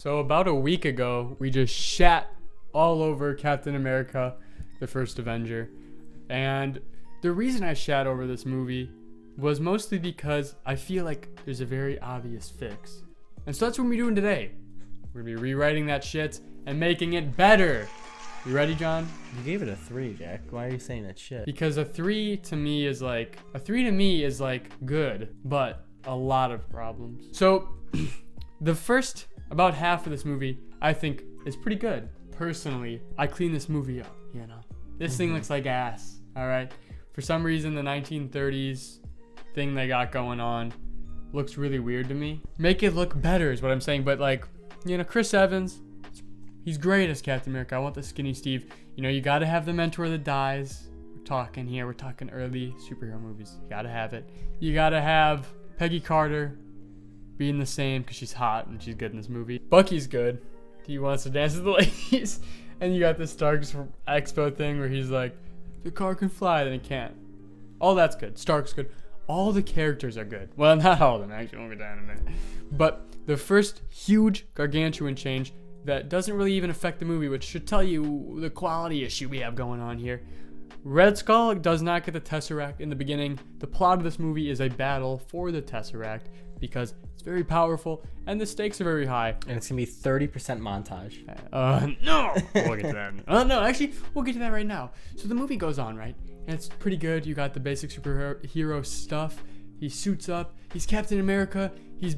So about a week ago, we just shat all over Captain America, the First Avenger. And the reason I shat over this movie was mostly because I feel like there's a very obvious fix. And so that's what we're doing today. We're going to be rewriting that shit and making it better. You ready, John? You gave it a 3, Jack. Why are you saying that shit? Because a 3 to me is like good, but a lot of problems. So the first about half of this movie, I think, is pretty good. Personally, I clean this movie up, you know. This thing looks like ass, all right? For some reason, the 1930s thing they got going on looks really weird to me. Make it look better is what I'm saying, but like, you know, Chris Evans, he's great as Captain America. I want the skinny Steve. You know, you gotta have the mentor that dies. We're talking early superhero movies. You gotta have it. You gotta have Peggy Carter being the same because she's hot and she's good in this movie. Bucky's good. He wants to dance with the ladies. And you got the Stark's Expo thing where he's like, the car can fly, then it can't. All that's good. Stark's good. All the characters are good. Well, not all of them, actually. We'll get down in a minute. But the first huge gargantuan change that doesn't really even affect the movie, which should tell you the quality issue we have going on here. Red Skull does not get the Tesseract in the beginning. The plot of this movie is a battle for the Tesseract because it's very powerful and the stakes are very high. And it's going to be 30% montage. No! We'll get to that. No, actually, we'll get to that right now. So the movie goes on, right? And it's pretty good. You got the basic superhero stuff. He suits up. He's Captain America. He's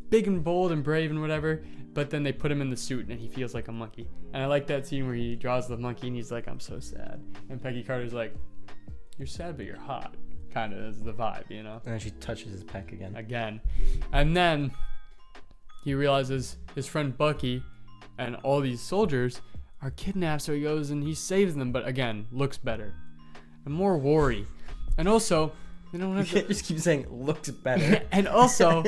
big and bold and brave and whatever. But then they put him in the suit and he feels like a monkey. And I like that scene where he draws the monkey and he's like, I'm so sad. And Peggy Carter's like, you're sad, but you're hot. Kind of is the vibe, you know? And then she touches his peck again. And then he realizes his friend Bucky and all these soldiers are kidnapped. So he goes and he saves them. But again, looks better. And more worry. And also, they don't have to just keep saying looks better. And also,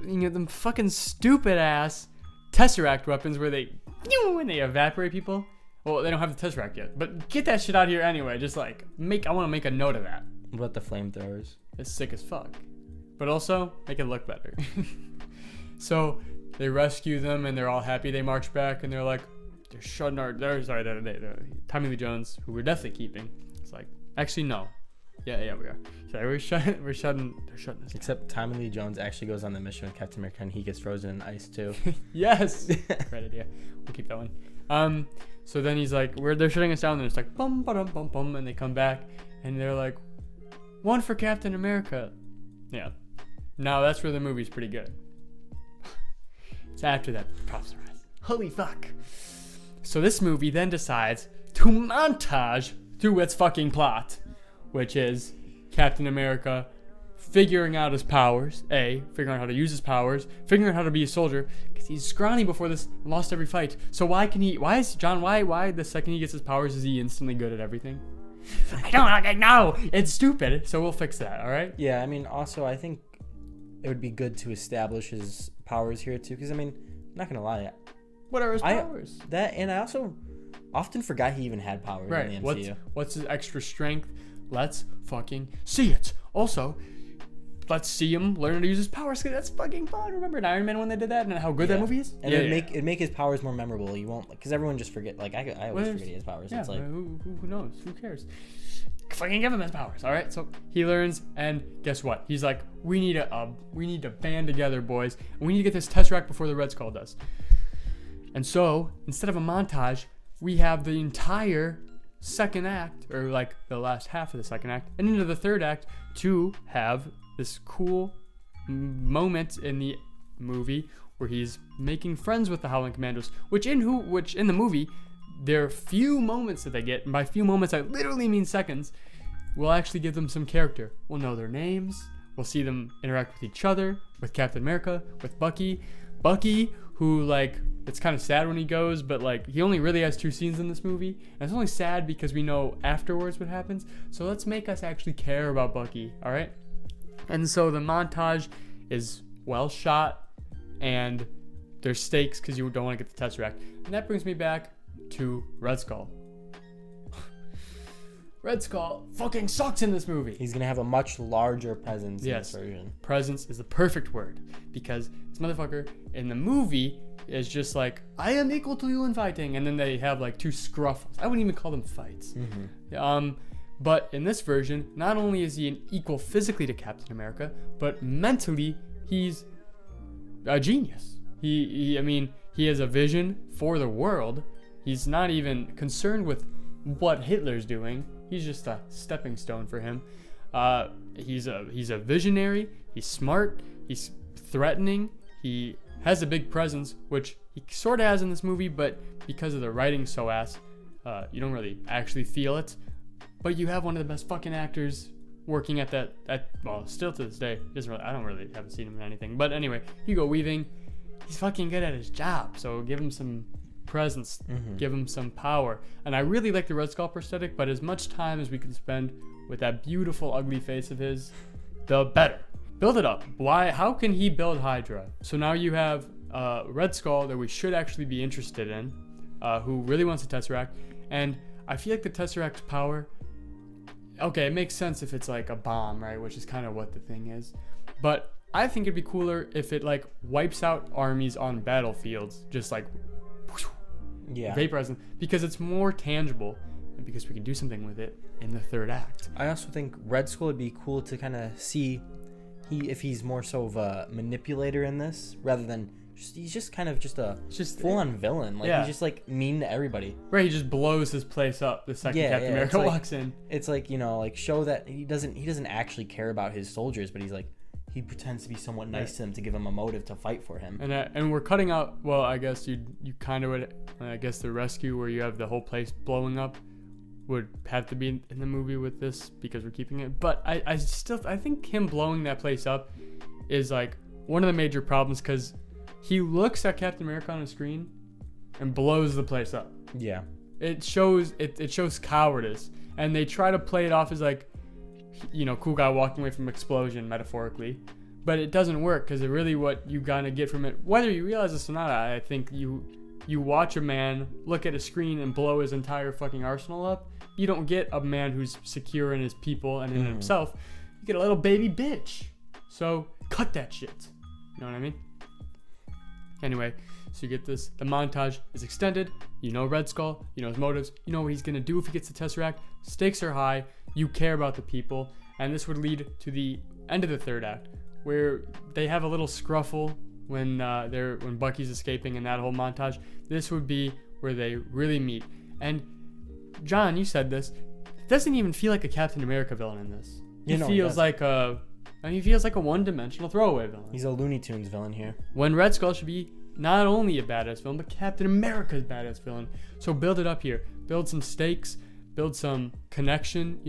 you know, them fucking stupid ass Tesseract weapons where they evaporate people. Well, they don't have the Tesseract yet, but get that shit out of here anyway. Just like I want to make a note of that. What about the flamethrowers? It's sick as fuck, but also make it look better. So they rescue them and they're all happy. They march back and they're like, they're shutting Tommy Lee Jones, who we're definitely keeping. It's like, actually no, yeah we are. Sorry, they're shutting us. Except Tommy Lee Jones actually goes on the mission with Captain America and he gets frozen in ice too. Yes. Great idea. We'll keep that one. So then he's like, they're shutting us down and it's like bum bum bum bum and they come back and they're like, one for Captain America. Yeah. Now that's where the movie's pretty good. It's after that props rise. Holy fuck. So this movie then decides to montage through its fucking plot, which is Captain America figuring out his powers, figuring out how to use his powers, figuring out how to be a soldier, because he's scrawny before this and lost every fight. So why the second he gets his powers is he instantly good at everything? I know, it's stupid, so we'll fix that, alright? Yeah, I mean, also, I think it would be good to establish his powers here, too, because, I mean, I'm not going to lie. What are his powers? And I also often forgot he even had powers in the MCU. What's his extra strength? Let's fucking see it. Also, let's see him learn to use his powers, because that's fucking fun. Remember in Iron Man when they did that and how good that movie is? And it'd make his powers more memorable. You won't, because everyone just forget. Like I always forget he has powers. Yeah, it's like, who knows? Who cares? Fucking give him his powers, all right? So he learns, and guess what? He's like, we need to band together, boys, and we need to get this Tesseract before the Red Skull does. And so instead of a montage, we have the entire second act, or like the last half of the second act, and into the third act to have this cool moment in the movie where he's making friends with the Howling Commandos, which in the movie, there are few moments that they get, and by few moments I literally mean seconds, we'll actually give them some character. We'll know their names, we'll see them interact with each other, with Captain America, with Bucky, who, like, it's kind of sad when he goes, but like he only really has 2 scenes in this movie, and it's only sad because we know afterwards what happens. So let's make us actually care about Bucky, all right? And so the montage is well shot, and there's stakes because you don't want to get the Tesseract. And that brings me back to Red Skull. Red Skull fucking sucks in this movie. He's gonna have a much larger presence in this version. Presence is the perfect word, because this motherfucker in the movie is just like, I am equal to you in fighting, and then they have like 2 scruffles. I wouldn't even call them fights. But in this version, not only is he an equal physically to Captain America, but mentally he's a genius. He has a vision for the world. He's not even concerned with what Hitler's doing. He's just a stepping stone for him. He's a visionary. He's smart. He's threatening. He has a big presence, which he sort of has in this movie, but because of the writing so ass, you don't really actually feel it. But you have one of the best fucking actors working at that. Well, still to this day, haven't seen him in anything. But anyway, Hugo Weaving, he's fucking good at his job. So give him some presence, give him some power. And I really like the Red Skull prosthetic, but as much time as we can spend with that beautiful ugly face of his, the better. Build it up. Why? How can he build Hydra? So now you have Red Skull that we should actually be interested in, who really wants the Tesseract. And I feel like the Tesseract's power, okay, it makes sense if it's like a bomb, right? Which is kind of what the thing is. But I think it'd be cooler if it like wipes out armies on battlefields, just like vaporizing, because it's more tangible and because we can do something with it in the 3rd act. I also think Red Skull would be cool to kind of see if he's more so of a manipulator in this rather than he's just kind of just a full-on villain. Like he's just like mean to everybody. Right, he just blows his place up the second Captain America walks in. It's like, like show that he doesn't actually care about his soldiers, but he pretends to be somewhat nice to them to give him a motive to fight for him. And we're cutting out, well, I guess you kind of would, I guess the rescue where you have the whole place blowing up would have to be in the movie with this because we're keeping it. But I think him blowing that place up is like one of the major problems, because he looks at Captain America on the screen and blows the place up. Yeah. It shows cowardice, and they try to play it off as like, cool guy walking away from explosion metaphorically, but it doesn't work, because really what you gotta get from it, whether you realize this or not, I think you watch a man look at a screen and blow his entire fucking arsenal up. You don't get a man who's secure in his people and in himself. You get a little baby bitch. So cut that shit. You know what I mean? Anyway, so you get this. The montage is extended. You know Red Skull. You know his motives. You know what he's going to do if he gets the Tesseract. Stakes are high. You care about the people. And this would lead to the end of the 3rd act, where they have a little scruffle when Bucky's escaping in that whole montage. This would be where they really meet. And John, you said this. It doesn't even feel like a Captain America villain in this. He feels like a one-dimensional throwaway villain. He's a Looney Tunes villain here. When Red Skull should be not only a badass villain, but Captain America's badass villain. So build it up here. Build some stakes. Build some connection,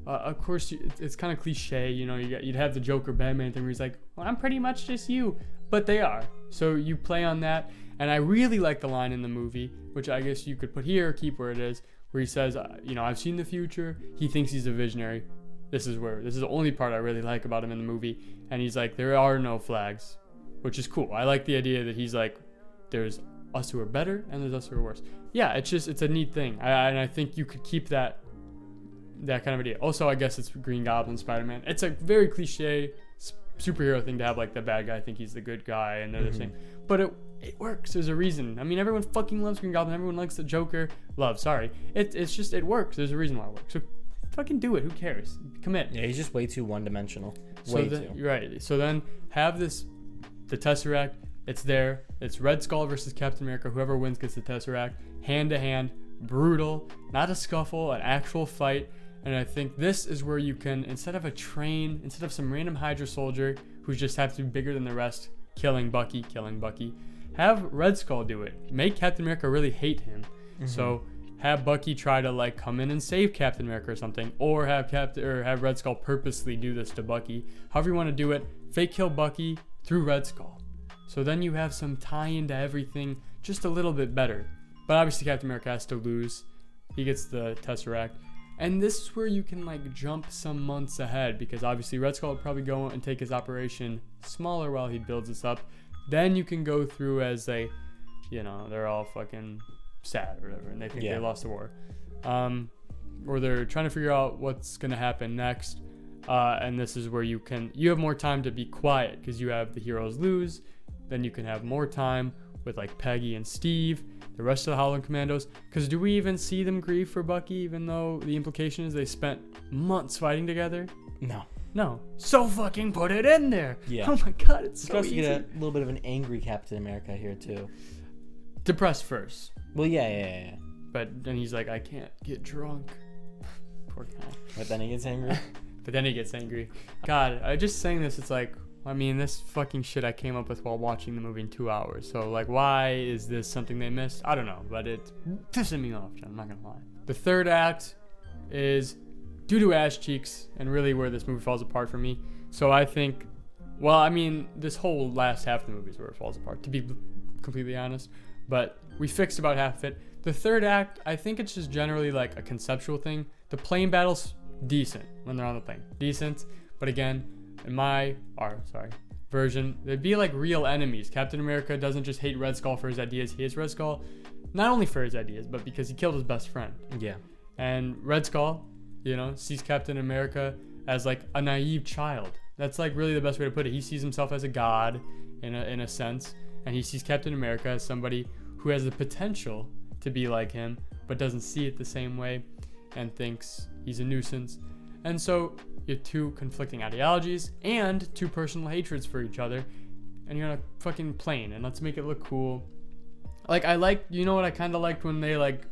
Of course, it's kind of cliche, you'd have the Joker Batman thing where he's like, well, I'm pretty much just you. But they are. So you play on that. And I really like the line in the movie, which I guess you could put here or keep where it is, where he says, I've seen the future. He thinks he's a visionary. This is the only part I really like about him in the movie. And he's like, there are no flags, which is cool. I like the idea that he's like, there's us who are better and there's us who are worse. Yeah, it's a neat thing. And I think you could keep that kind of idea. Also, I guess it's Green Goblin, Spider-Man. It's a very cliche superhero thing to have like the bad guy think he's the good guy and they're the same. But it works. There's a reason. I mean, everyone fucking loves Green Goblin. Everyone likes the Joker. It's just, it works. There's a reason why it works. So fucking do it. Who cares? Commit. Yeah, he's just way too one-dimensional. Right. So then have the Tesseract. It's there. It's Red Skull versus Captain America. Whoever wins gets the Tesseract. Hand to hand. Brutal. Not a scuffle. An actual fight. And I think this is where you can, instead of some random Hydra soldier who just has to be bigger than the rest, killing Bucky, have Red Skull do it. Make Captain America really hate him. So have Bucky try to like come in and save Captain America or something, or have Red Skull purposely do this to Bucky. However you want to do it, fake kill Bucky through Red Skull. So then you have some tie into everything just a little bit better. But obviously Captain America has to lose. He gets the Tesseract. And this is where you can like jump some months ahead, because obviously Red Skull would probably go and take his operation smaller while he builds this up. Then you can go through as they're all fucking sad or whatever, and they think they lost the war. or they're trying to figure out what's gonna happen next. And this is where you have more time to be quiet because you have the heroes lose. Then you can have more time with like Peggy and Steve, the rest of the Howling Commandos. Because do we even see them grieve for Bucky, even though the implication is they spent months fighting together? No. So fucking put it in there. Yeah. Oh my god, it's so easy. You get a little bit of an angry Captain America here too. Depressed first. Well, yeah. But then he's like, I can't get drunk. Poor guy. But then he gets angry. God, I just saying this, it's like, I mean, this fucking shit I came up with while watching the movie in 2 hours. So, like, why is this something they missed? I don't know, but it's pissing me off, John. I'm not gonna lie. The third act is due to ass cheeks and really where this movie falls apart for me. So I think, well, I mean, this whole last half of the movie is where it falls apart, to be completely honest. But we fixed about half of it. The third act, I think it's just generally like a conceptual thing. The plane battle's decent when they're on the plane. Decent, but again, in our version, they'd be like real enemies. Captain America doesn't just hate Red Skull for his ideas. He hates Red Skull not only for his ideas, but because he killed his best friend. Yeah. And Red Skull, sees Captain America as like a naive child. That's like really the best way to put it. He sees himself as a god in a sense, and he sees Captain America as somebody who has the potential to be like him, but doesn't see it the same way and thinks he's a nuisance. And so you have two conflicting ideologies and two personal hatreds for each other, and you're on a fucking plane, and let's make it look cool. Like, what I kind of liked when they like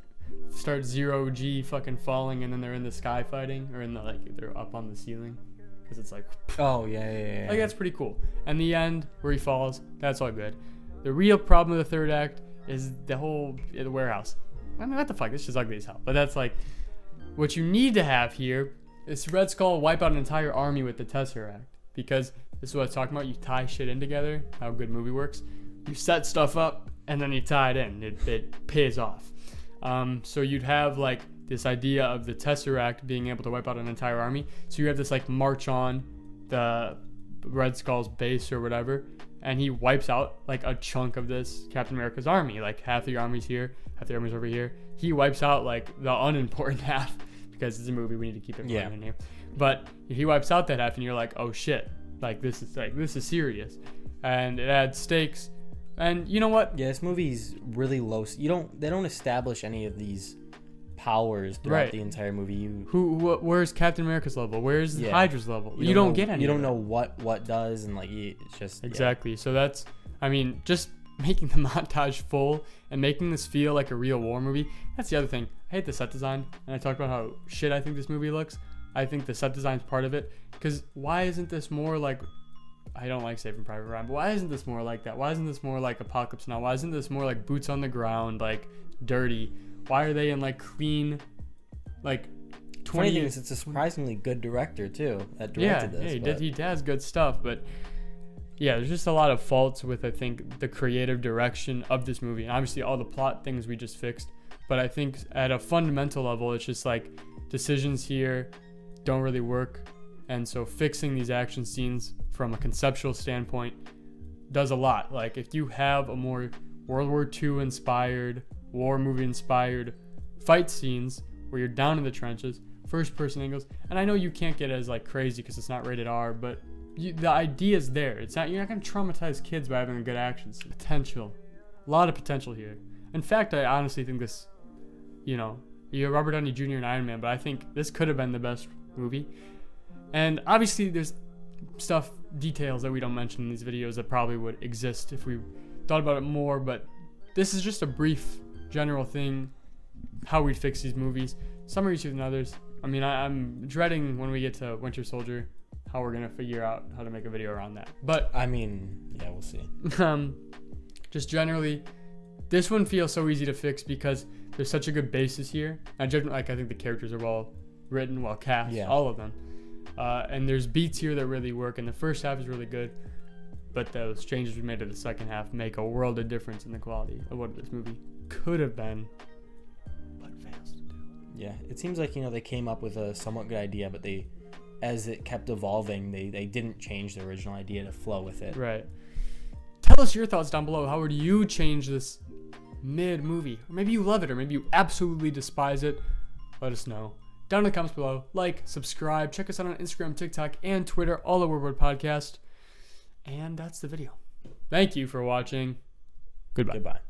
start 0G fucking falling and then they're in the sky fighting, or in the like they're up on the ceiling, because it's like, oh yeah. Like, that's pretty cool. And the end where he falls, that's all good. The real problem with the third act is the warehouse. I mean, what the fuck? This is ugly as hell. But that's like what you need to have here is Red Skull wipe out an entire army with the Tesseract, because this is what I was talking about. You tie shit in together. How a good movie works. You set stuff up and then you tie it in. It pays off. So you'd have like this idea of the Tesseract being able to wipe out an entire army. So you have this like march on the Red Skull's base or whatever, and he wipes out like a chunk of this Captain America's army. Like half the army's here, half the army's over here. He wipes out like the unimportant half, because it's a movie, we need to keep it in here. But he wipes out that half, and you're like, oh shit, this is serious, and it adds stakes. And you know what? Yeah, this movie's really low. They don't establish any of these powers throughout the entire movie. Where's Captain America's level? Where's Hydra's level? You don't get any. You don't know what does, and like it's just exactly. So that's, I mean, just making the montage full and making this feel like a real war movie. That's the other thing. I hate the set design, and I talked about how shit I think this movie looks. I think the set design's part of it, because why isn't this more like, I don't like Saving Private Ryan, but why isn't this more like that? Why isn't this more like Apocalypse Now? Why isn't this more like boots on the ground, like dirty? Why are they in like clean, like 20 years? It's a surprisingly good director too that directed this. Yeah, he has good stuff, but yeah, there's just a lot of faults with, I think, the creative direction of this movie, and obviously all the plot things we just fixed. But I think at a fundamental level, it's just like decisions here don't really work, and so fixing these action scenes from a conceptual standpoint does a lot. Like, if you have a more World War II inspired, war movie inspired fight scenes where you're down in the trenches, first person angles, and I know you can't get as like crazy because it's not rated R, but the idea's there. You're not gonna traumatize kids by having a good action scene. Potential, a lot of potential here. In fact, I honestly think this, you have Robert Downey Jr. and Iron Man, but I think this could have been the best movie. And obviously there's details that we don't mention in these videos that probably would exist if we thought about it more, but this is just a brief general thing, how we'd fix these movies. Some are easier than others. I mean, I'm dreading when we get to Winter Soldier how we're gonna figure out how to make a video around that. But I mean, yeah, we'll see. Just generally, this one feels so easy to fix because there's such a good basis here. I think the characters are well written, well cast, all of them. And there's beats here that really work, and the first half is really good, but those changes we made to the second half make a world of difference in the quality of what this movie could have been, but fails to do. Yeah, it seems like, they came up with a somewhat good idea, but as it kept evolving, they didn't change the original idea to flow with it. Right. Tell us your thoughts down below. How would you change this mid movie? Or maybe you love it, or maybe you absolutely despise it. Let us know. down in the comments below. Like, subscribe, check us out on Instagram, TikTok, and Twitter, all at Rebored Podcast. And that's the video. Thank you for watching. Goodbye.